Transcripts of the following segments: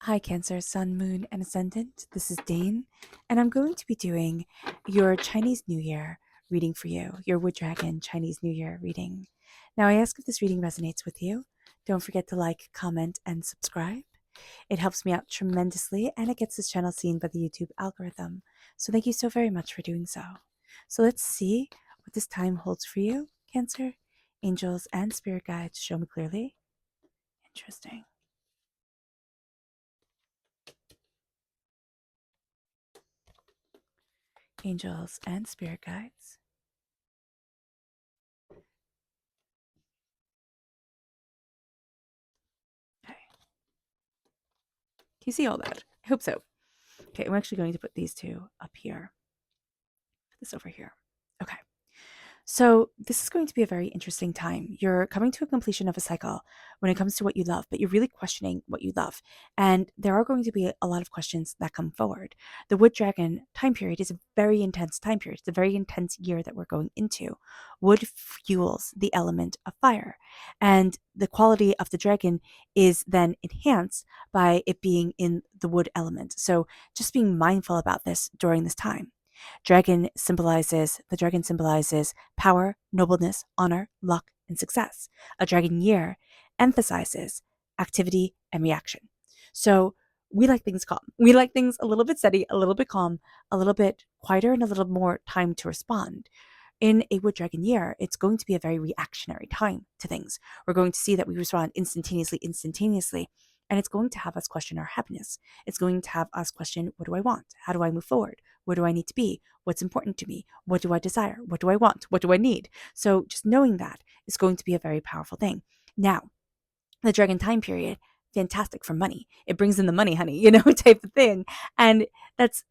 Hi, Cancer, Sun, Moon, and Ascendant. This is Dane, and I'm going to be doing your Chinese New Year reading for you, your Wood Dragon Chinese New Year reading. Now, I ask if this reading resonates with you. Don't forget to like, comment, and subscribe. It helps me out tremendously, and it gets this channel seen by the YouTube algorithm. So, thank you so very much for doing so. So, let's see what this time holds for you, Cancer. Angels and spirit guides show me clearly. Interesting. Angels and spirit guides. Okay. Can you see all that? I hope so. Okay, I'm actually going to put these two up here. Put this over here. Okay. So, this is going to be a very interesting time. You're coming to a completion of a cycle when it comes to what you love, but you're really questioning what you love. And there are going to be a lot of questions that come forward. The Wood Dragon time period is a very intense time period. It's a very intense year that we're going into. Wood fuels the element of fire, and the quality of the dragon is then enhanced by it being in the wood element. So, just being mindful about this during this time. The dragon symbolizes power, nobleness, honor, luck, and success. A dragon year emphasizes activity and reaction. So we like things calm. We like things a little bit steady, a little bit calm, a little bit quieter, and a little more time to respond. In a Wood Dragon year, it's going to be a very reactionary time to things. We're going to see that we respond instantaneously, and it's going to have us question our happiness. It's going to have us question, what do I want? How do I move forward? Where do I need to be? What's important to me? What do I desire? What do I want? What do I need? So just knowing that is going to be a very powerful thing. Now, the dragon time period, fantastic for money. It brings in the money, honey, type of thing. And that's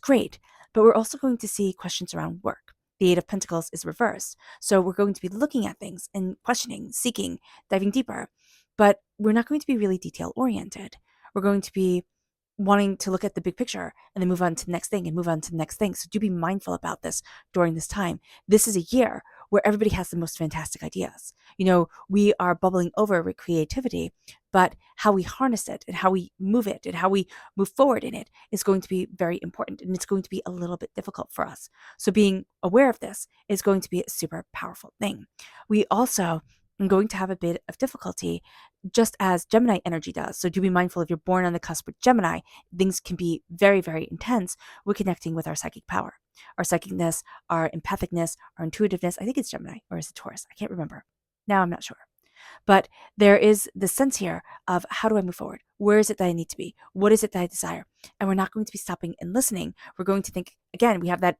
great. But we're also going to see questions around work. The Eight of Pentacles is reversed. So we're going to be looking at things and questioning, seeking, diving deeper. But we're not going to be really detail oriented. We're going to be wanting to look at the big picture and then move on to the next thing and move on to the next thing. So do be mindful about this during this time. This is a year where everybody has the most fantastic ideas. We are bubbling over with creativity, but how we harness it and how we move it and how we move forward in it is going to be very important, and it's going to be a little bit difficult for us. So being aware of this is going to be a super powerful thing. We also are going to have a bit of difficulty, just as Gemini energy does. So do be mindful if you're born on the cusp with Gemini, things can be very, very intense. We're connecting with our psychic power, our psychicness, our empathicness, our intuitiveness. I think it's Gemini, or is it Taurus? I can't remember. Now I'm not sure. But there is the sense here of, how do I move forward? Where is it that I need to be? What is it that I desire? And we're not going to be stopping and listening. We're going to think, again, we have that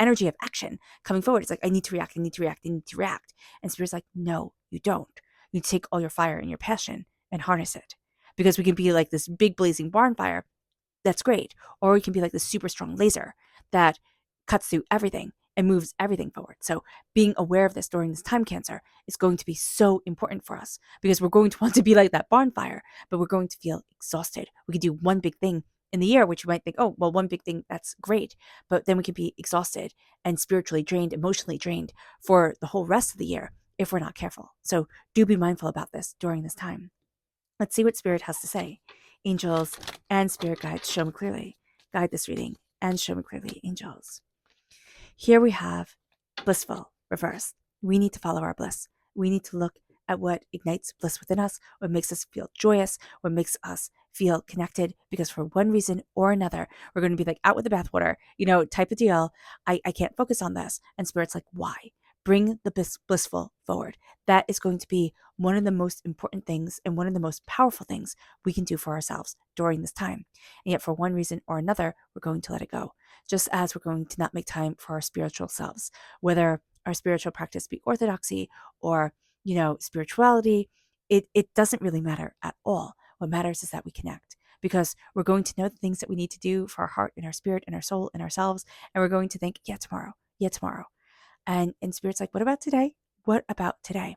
energy of action coming forward. It's like, I need to react, I need to react, I need to react. And Spirit's like, no, you don't. You take all your fire and your passion and harness it. Because we can be like this big blazing bonfire, that's great. Or we can be like this super strong laser that cuts through everything and moves everything forward. So being aware of this during this time, Cancer, is going to be so important for us, because we're going to want to be like that bonfire, but we're going to feel exhausted. We could do one big thing in the year, which you might think, oh, well, one big thing, that's great. But then we could be exhausted and spiritually drained, emotionally drained for the whole rest of the year if we're not careful. So do be mindful about this during this time. Let's see what Spirit has to say. Angels and spirit guides, show me clearly. Guide this reading and show me clearly, angels. Here we have blissful, reverse. We need to follow our bliss. We need to look at what ignites bliss within us, what makes us feel joyous, what makes us feel connected, because for one reason or another, we're going to be like out with the bathwater, type of deal. I can't focus on this. And Spirit's like, why? Bring the blissful forward. That is going to be one of the most important things and one of the most powerful things we can do for ourselves during this time. And yet, for one reason or another, we're going to let it go. Just as we're going to not make time for our spiritual selves, whether our spiritual practice be orthodoxy or, spirituality, it doesn't really matter at all. What matters is that we connect, because we're going to know the things that we need to do for our heart and our spirit and our soul and ourselves. And we're going to think, yeah, tomorrow. And Spirit's like, what about today? What about today?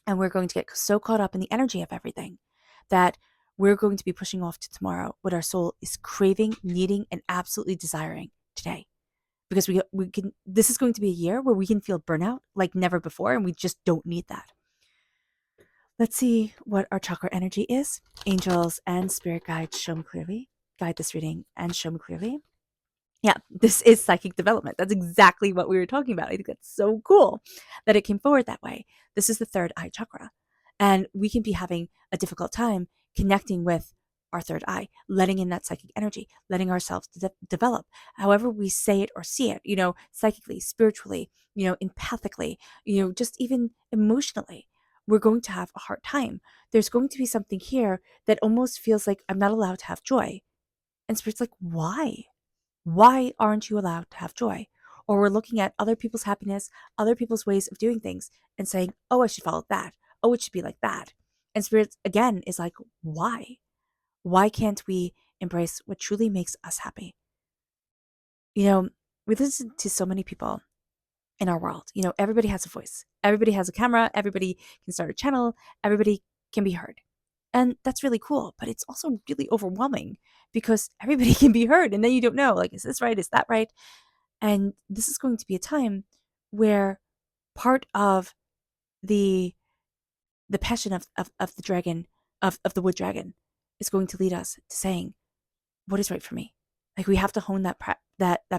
And we're going to get so caught up in the energy of everything that we're going to be pushing off to tomorrow what our soul is craving, needing, and absolutely desiring today. Because we can, this is going to be a year where we can feel burnout like never before, and we just don't need that. Let's see what our chakra energy is. Angels and spirit guides, show me clearly. Guide this reading and show me clearly. Yeah, this is psychic development. That's exactly what we were talking about. I think that's so cool that it came forward that way. This is the third eye chakra. And we can be having a difficult time connecting with our third eye, letting in that psychic energy, letting ourselves develop, however we say it or see it, psychically, spiritually, empathically, just even emotionally. We're going to have a hard time. There's going to be something here that almost feels like I'm not allowed to have joy. And Spirit's like, why? Why aren't you allowed to have joy? Or we're looking at other people's happiness, other people's ways of doing things, and saying, oh, I should follow that. Oh, it should be like that. And Spirit, again, is like, why? Why can't we embrace what truly makes us happy? We listen to so many people in our world. Everybody has a voice, everybody has a camera, everybody can start a channel, everybody can be heard. And that's really cool, but it's also really overwhelming because everybody can be heard. And then you don't know, like, is this right? Is that right? And this is going to be a time where part of the passion of the dragon, of the wood dragon, is going to lead us to saying, what is right for me? Like, we have to hone that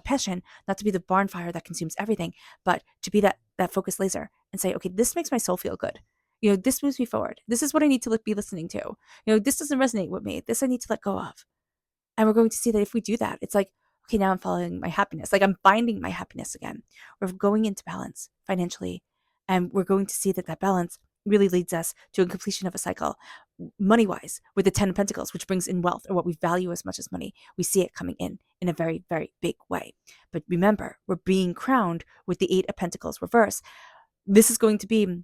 passion, not to be the barn fire that consumes everything, but to be that focused laser and say, okay, this makes my soul feel good. This moves me forward. This is what I need to be listening to. This doesn't resonate with me. This I need to let go of. And we're going to see that if we do that, it's like, okay, now I'm following my happiness. Like, I'm finding my happiness again. We're going into balance financially. And we're going to see that balance really leads us to a completion of a cycle, money-wise, with the 10 of Pentacles, which brings in wealth, or what we value as much as money. We see it coming in a very, very big way. But remember, we're being crowned with the 8 of Pentacles reverse. This is going to be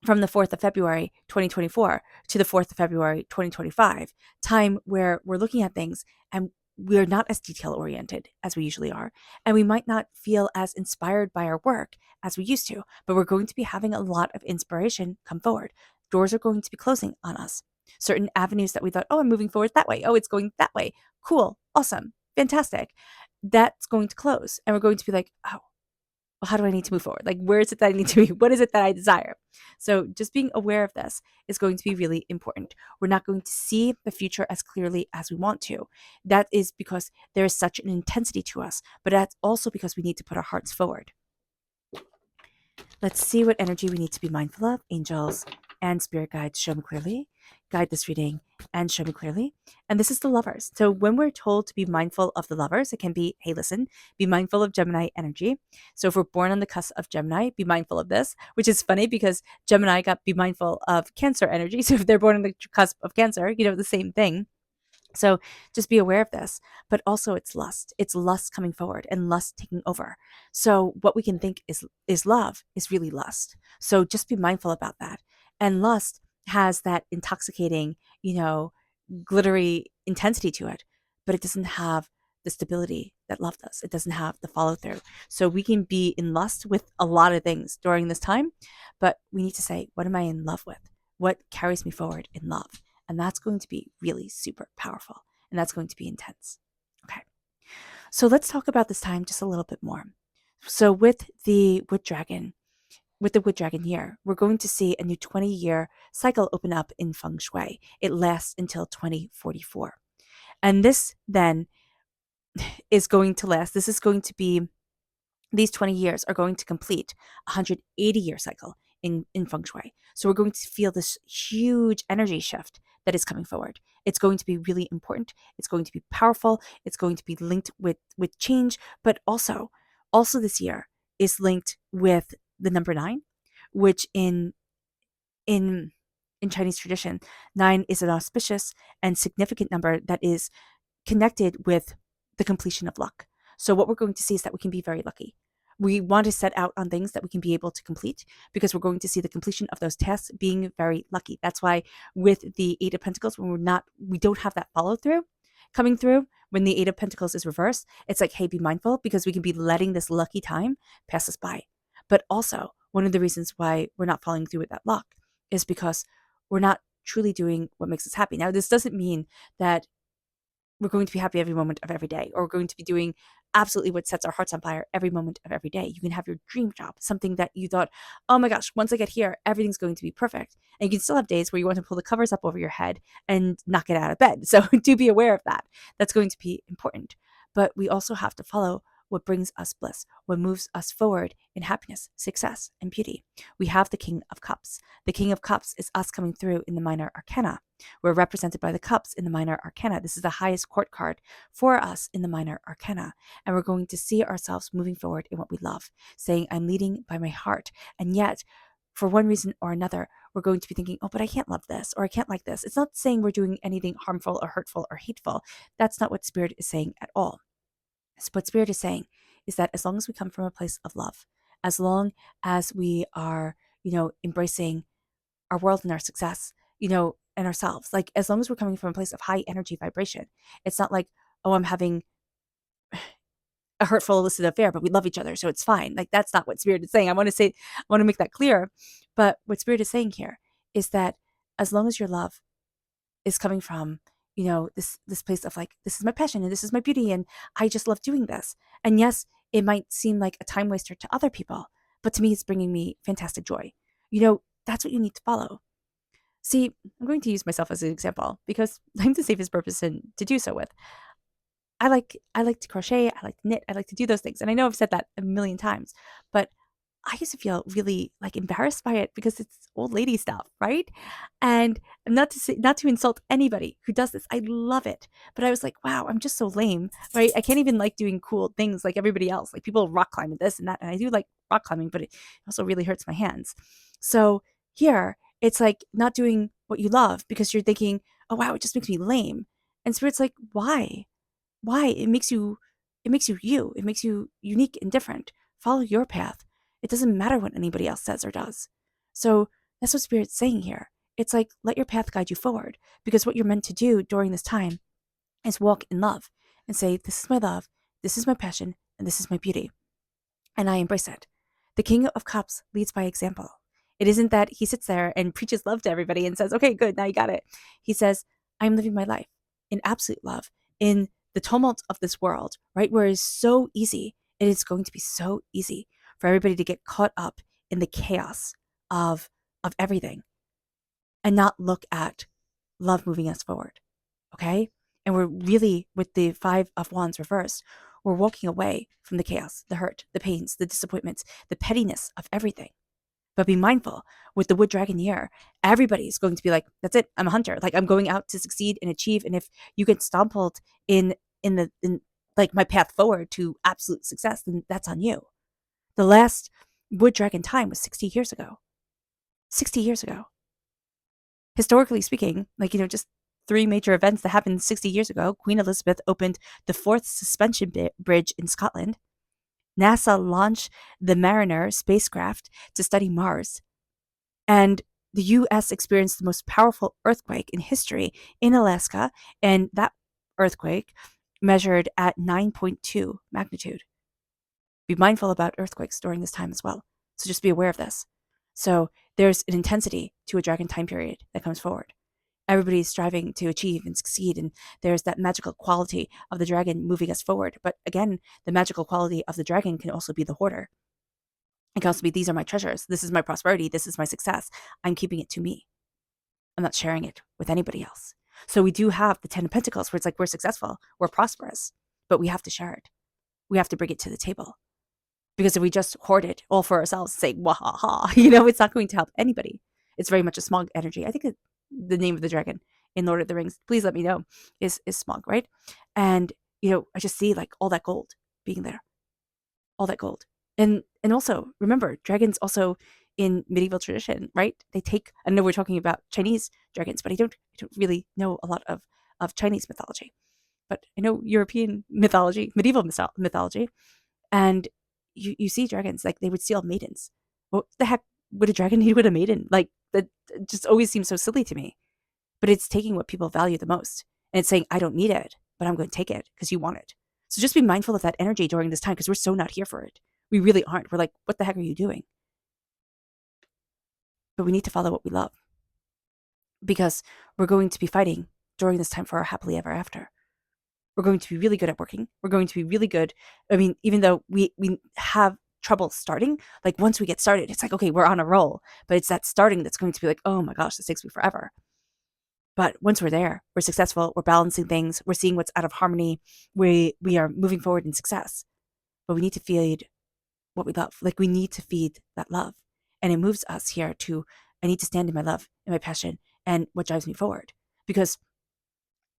from the 4th of February, 2024 to the 4th of February, 2025, time where we're looking at things and we're not as detail oriented as we usually are. And we might not feel as inspired by our work as we used to, but we're going to be having a lot of inspiration come forward. Doors are going to be closing on us. Certain avenues that we thought, oh, I'm moving forward that way. Oh, it's going that way. Cool. Awesome. Fantastic. That's going to close. And we're going to be like, oh, well, how do I need to move forward? Like, where is it that I need to be? What is it that I desire? So just being aware of this is going to be really important. We're not going to see the future as clearly as we want to. That is because there is such an intensity to us, but that's also because we need to put our hearts forward. Let's see what energy we need to be mindful of. Angels and spirit guides, show me clearly. Guide this reading and show me clearly. And this is the lovers. So when we're told to be mindful of the lovers, it can be, hey, listen, be mindful of Gemini energy. So if we're born on the cusp of Gemini, be mindful of this, which is funny because Gemini got be mindful of Cancer energy. So if they're born on the cusp of Cancer, the same thing. So just be aware of this, but also it's lust. It's lust coming forward and lust taking over. So what we can think is love is really lust. So just be mindful about that. And lust has that intoxicating, glittery intensity to it, but it doesn't have the stability that love does. It doesn't have the follow through. So we can be in lust with a lot of things during this time, but we need to say, what am I in love with? What carries me forward in love? And that's going to be really super powerful. And that's going to be intense. Okay. So let's talk about this time just a little bit more. So with the wood dragon year, we're going to see a new 20-year cycle open up in feng shui. It lasts until 2044. And this then is going to last. This is going to be, these 20 years are going to complete a 180-year cycle in feng shui. So we're going to feel this huge energy shift that is coming forward. It's going to be really important. It's going to be powerful. It's going to be linked with change, but also this year is linked with the number 9, which in Chinese tradition, 9 is an auspicious and significant number that is connected with the completion of luck. So what we're going to see is that we can be very lucky. We want to set out on things that we can be able to complete because we're going to see the completion of those tasks being very lucky. That's why with the 8 of Pentacles, when we don't have that follow through coming through, when the 8 of Pentacles is reversed, it's like, hey, be mindful because we can be letting this lucky time pass us by. But also, one of the reasons why we're not following through with that luck is because we're not truly doing what makes us happy. Now, this doesn't mean that we're going to be happy every moment of every day, or we're going to be doing absolutely what sets our hearts on fire every moment of every day. You can have your dream job, something that you thought, oh my gosh, once I get here, everything's going to be perfect. And you can still have days where you want to pull the covers up over your head and not get out of bed. So do be aware of that. That's going to be important. But we also have to follow what brings us bliss, what moves us forward in happiness, success, and beauty. We have the King of Cups. The King of Cups is us coming through in the minor arcana. We're represented by the cups in the minor arcana. This is the highest court card for us in the minor arcana. And we're going to see ourselves moving forward in what we love, saying, I'm leading by my heart. And yet, for one reason or another, we're going to be thinking, oh, but I can't love this or I can't like this. It's not saying we're doing anything harmful or hurtful or hateful. That's not what Spirit is saying at all. So what Spirit is saying is that as long as we come from a place of love, as long as we are, embracing our world and our success, and ourselves, like as long as we're coming from a place of high energy vibration, it's not like, oh, I'm having a hurtful illicit affair, but we love each other, so it's fine. Like that's not what Spirit is saying. I want to make that clear. But what Spirit is saying here is that as long as your love is coming from, this place of like, this is my passion and this is my beauty and I just love doing this. And yes, it might seem like a time waster to other people, but to me, it's bringing me fantastic joy. That's what you need to follow. See, I'm going to use myself as an example because I'm the safest person to do so with. I like to crochet, I like to knit, I like to do those things. And I know I've said that a million times, but I used to feel really like embarrassed by it because it's old lady stuff, right? And not to insult anybody who does this. I love it. But I was like, wow, I'm just so lame, right? I can't even like doing cool things like everybody else. Like people rock climb and this and that. And I do like rock climbing, but it also really hurts my hands. So here it's like not doing what you love because you're thinking, oh wow, it just makes me lame. And Spirit's like, why? It makes you you. It makes you unique and different. Follow your path. It doesn't matter what anybody else says or does. So that's what Spirit's saying here. It's like, let your path guide you forward because what you're meant to do during this time is walk in love and say, this is my love, this is my passion, and this is my beauty. And I embrace it. The King of Cups leads by example. It isn't that he sits there and preaches love to everybody and says, okay, good, now you got it. He says, I'm living my life in absolute love, in the tumult of this world, right? Where it's so easy, it is going to be so easy for everybody to get caught up in the chaos of everything and not look at love moving us forward. Okay? And we're really, with the Five of Wands reversed, we're walking away from the chaos, the hurt, the pains, the disappointments, the pettiness of everything. But be mindful, with the Wood Dragon year, everybody's going to be like, that's it, I'm a hunter. Like I'm going out to succeed and achieve. And if you get stumbled in like my path forward to absolute success, then that's on you. The last Wood Dragon time was 60 years ago. 60 years ago. Historically speaking, like, just three major events that happened 60 years ago. Queen Elizabeth opened the fourth suspension bridge in Scotland. NASA launched the Mariner spacecraft to study Mars. And the US experienced the most powerful earthquake in history in Alaska, and that earthquake measured at 9.2 magnitude. Be mindful about earthquakes during this time as well. So just be aware of this. So there's an intensity to a dragon time period that comes forward. Everybody's striving to achieve and succeed, and there's that magical quality of the dragon moving us forward. But again, the magical quality of the dragon can also be the hoarder. It can also be, these are my treasures, this is my prosperity, this is my success. I'm keeping it to me. I'm not sharing it with anybody else. So we do have the Ten of Pentacles where it's like we're successful, we're prosperous, but we have to share it. We have to bring it to the table. Because if we just hoard it all for ourselves, say, wahaha, it's not going to help anybody. It's very much a smog energy. I think the name of the dragon in Lord of the Rings, please let me know, is smog, right? And, I just see like all that gold being there. All that gold. And also, remember, dragons also in medieval tradition, right? They take, I know we're talking about Chinese dragons, but I don't really know a lot of Chinese mythology. But I know European mythology, medieval mythology, and you see dragons, like they would steal maidens. What the heck would a dragon need with a maiden? Like that just always seems so silly to me. But it's taking what people value the most. And it's saying, I don't need it, but I'm going to take it because you want it. So just be mindful of that energy during this time because we're so not here for it. We really aren't. We're like, what the heck are you doing? But we need to follow what we love because we're going to be fighting during this time for our happily ever after. We're going to be really good at working. We're going to be really good. I mean, even though we have trouble starting, like once we get started, it's like, okay, we're on a roll. But it's that starting that's going to be like, oh my gosh, this takes me forever. But once we're there, we're successful, we're balancing things, we're seeing what's out of harmony, we are moving forward in success. But we need to feed what we love. Like we need to feed that love. And it moves us here to, I need to stand in my love and my passion and what drives me forward. Because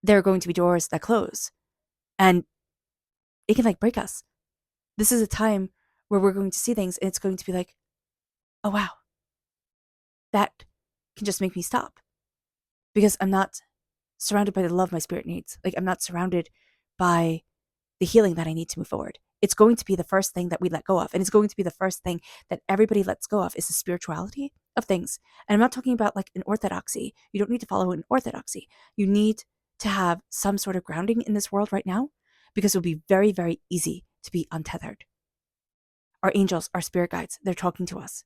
there are going to be doors that close and it can like break us. This is a time where we're going to see things and it's going to be like, oh wow, that can just make me stop. Because I'm not surrounded by the love my spirit needs. Like I'm not surrounded by the healing that I need to move forward. It's going to be the first thing that we let go of. And it's going to be the first thing that everybody lets go of is the spirituality of things. And I'm not talking about like an orthodoxy. You don't need to follow an orthodoxy. You need to have some sort of grounding in this world right now because it'll be very, very easy to be untethered. Our angels, our spirit guides, they're talking to us.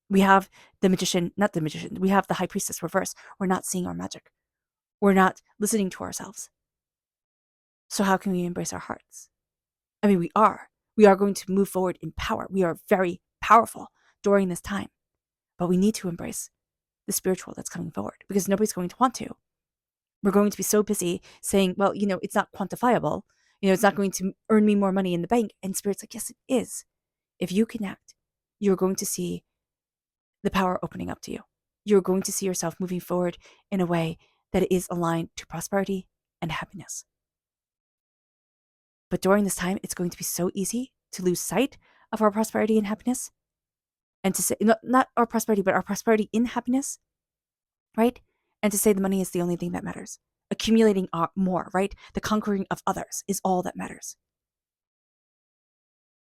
We have the magician, not the magician, we have the high priestess reverse. We're not seeing our magic. We're not listening to ourselves. So how can we embrace our hearts? I mean, we are. We are going to move forward in power. We are very powerful during this time. But we need to embrace the spiritual that's coming forward because nobody's going to want to. We're going to be so busy saying, well, it's not quantifiable. It's not going to earn me more money in the bank. And Spirit's like, yes, it is. If you connect, you're going to see the power opening up to you. You're going to see yourself moving forward in a way that is aligned to prosperity and happiness. But during this time, it's going to be so easy to lose sight of our prosperity and happiness and to say, not our prosperity, but our prosperity in happiness, right? And to say the money is the only thing that matters. Accumulating more, right? The conquering of others is all that matters.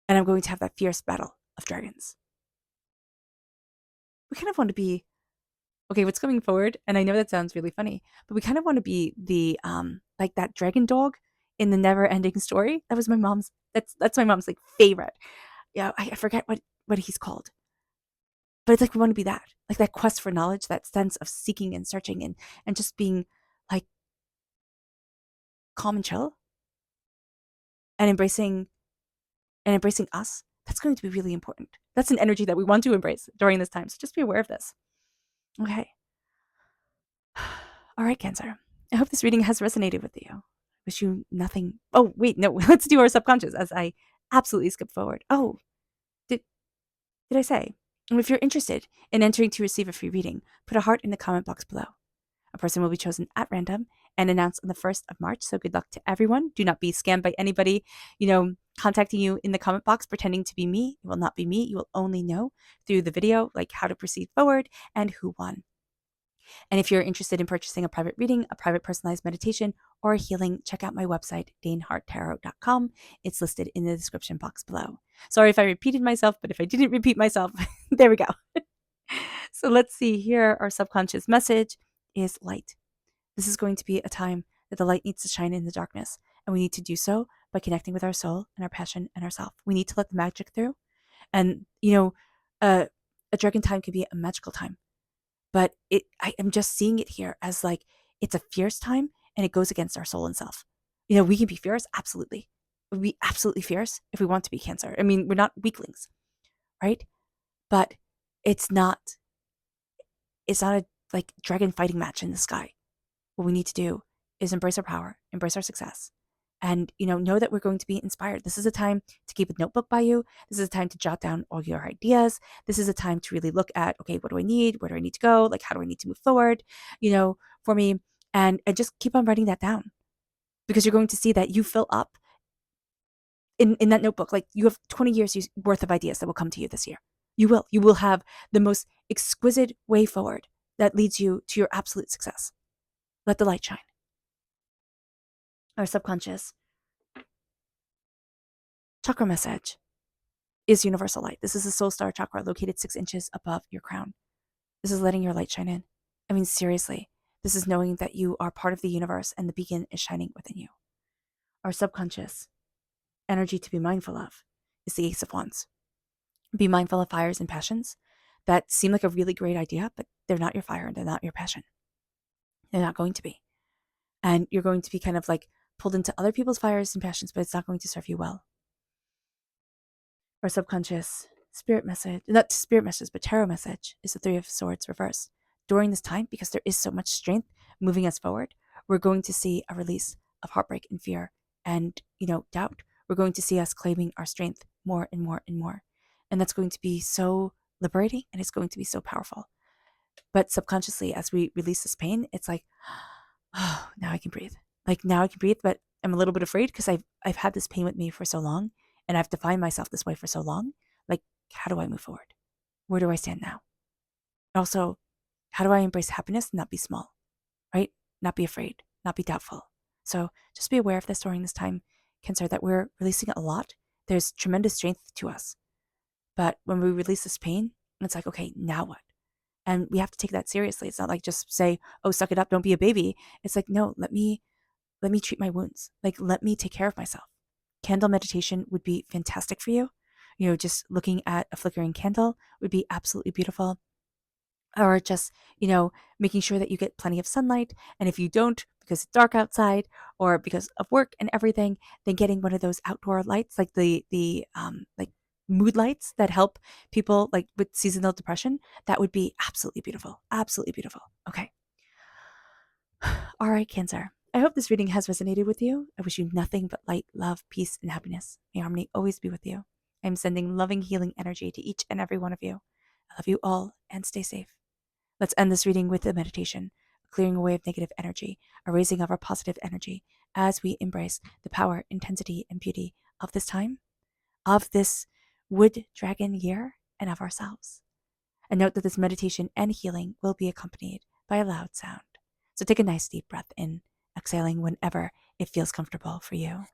And I'm going to have that fierce battle of dragons. We kind of want to be, okay, what's coming forward, and I know that sounds really funny, but we kind of want to be the, like that dragon dog in the never ending story. That was my mom's, that's my mom's like favorite. Yeah, I forget what he's called. But it's like we want to be that, like that quest for knowledge, that sense of seeking and searching and just being like calm and chill and embracing us. That's going to be really important. That's an energy that we want to embrace during this time. So just be aware of this. Okay. All right, Cancer. I hope this reading has resonated with you. Wish you nothing. Oh, wait, no, let's do our subconscious as I absolutely skip forward. Oh, did I say? If you're interested in entering to receive a free reading, put a heart in the comment box below. A person will be chosen at random and announced on the 1st of March. So good luck to everyone. Do not be scammed by anybody, contacting you in the comment box, pretending to be me. It will not be me. You will only know through the video, like how to proceed forward and who won. And if you're interested in purchasing a private reading, a private personalized meditation, or a healing, check out my website, daneharttarot.com. It's listed in the description box below. Sorry if I repeated myself, but if I didn't repeat myself, there we go. So let's see here. Our subconscious message is light. This is going to be a time that the light needs to shine in the darkness. And we need to do so by connecting with our soul and our passion and ourself. We need to let the magic through. And, a dragon time can be a magical time. But I am just seeing it here as like it's a fierce time and it goes against our soul and self. We can be fierce, absolutely. We'd be absolutely fierce if we want to be Cancer. I mean, we're not weaklings, right? But it's not a like dragon fighting match in the sky. What we need to do is embrace our power, embrace our success, and know that we're going to be inspired. This is a time to keep a notebook by you. This is a time to jot down all your ideas. This is a time to really look at, okay, what do I need? Where do I need to go? Like, how do I need to move forward? For me, and just keep on writing that down because you're going to see that you fill up in that notebook. Like you have 20 years worth of ideas that will come to you this year. You will have the most exquisite way forward that leads you to your absolute success. Let the light shine. Our subconscious chakra message is universal light. This is the soul star chakra located 6 inches above your crown. This is letting your light shine in. I mean, seriously, this is knowing that you are part of the universe and the beacon is shining within you. Our subconscious energy to be mindful of is the Ace of Wands. Be mindful of fires and passions that seem like a really great idea, but they're not your fire and they're not your passion. They're not going to be. And you're going to be kind of like pulled into other people's fires and passions, but it's not going to serve you well. Our subconscious spirit message, not spirit message, but tarot message is the Three of Swords reversed. During this time, because there is so much strength moving us forward, we're going to see a release of heartbreak and fear and, doubt. We're going to see us claiming our strength more and more and more. And that's going to be so liberating and it's going to be so powerful. But subconsciously, as we release this pain, it's like, oh, now I can breathe. Like now I can breathe, but I'm a little bit afraid because I've had this pain with me for so long and I've defined myself this way for so long. Like, how do I move forward? Where do I stand now? Also, how do I embrace happiness and not be small, right? Not be afraid, not be doubtful. So just be aware of this during this time, Cancer, that we're releasing a lot. There's tremendous strength to us. But when we release this pain, it's like, okay, now what? And we have to take that seriously. It's not like just say, oh, suck it up, don't be a baby. It's like, no, let me treat my wounds. Like, let me take care of myself. Candle meditation would be fantastic for you. Just looking at a flickering candle would be absolutely beautiful. Or just, making sure that you get plenty of sunlight. And if you don't, because it's dark outside or because of work and everything, then getting one of those outdoor lights, like the like mood lights that help people like with seasonal depression, that would be absolutely beautiful. Absolutely beautiful. Okay. All right, Cancer. I hope this reading has resonated with you. I wish you nothing but light, love, peace, and happiness. May harmony always be with you. I'm sending loving, healing energy to each and every one of you. I love you all and stay safe. Let's end this reading with a meditation, a clearing away of negative energy, a raising of our positive energy as we embrace the power, intensity, and beauty of this time, of this wood dragon year, and of ourselves. And note that this meditation and healing will be accompanied by a loud sound. So take a nice deep breath in, exhaling whenever it feels comfortable for you.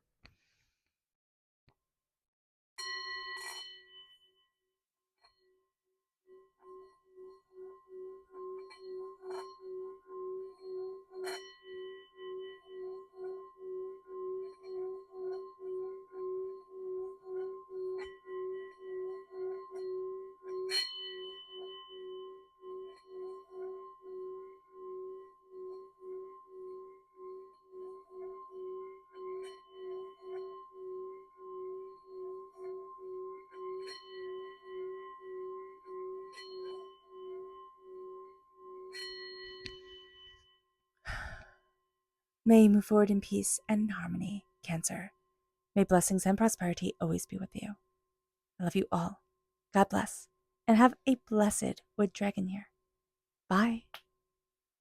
May you move forward in peace and harmony, Cancer. May blessings and prosperity always be with you. I love you all. God bless, and have a blessed wood dragon year. Bye.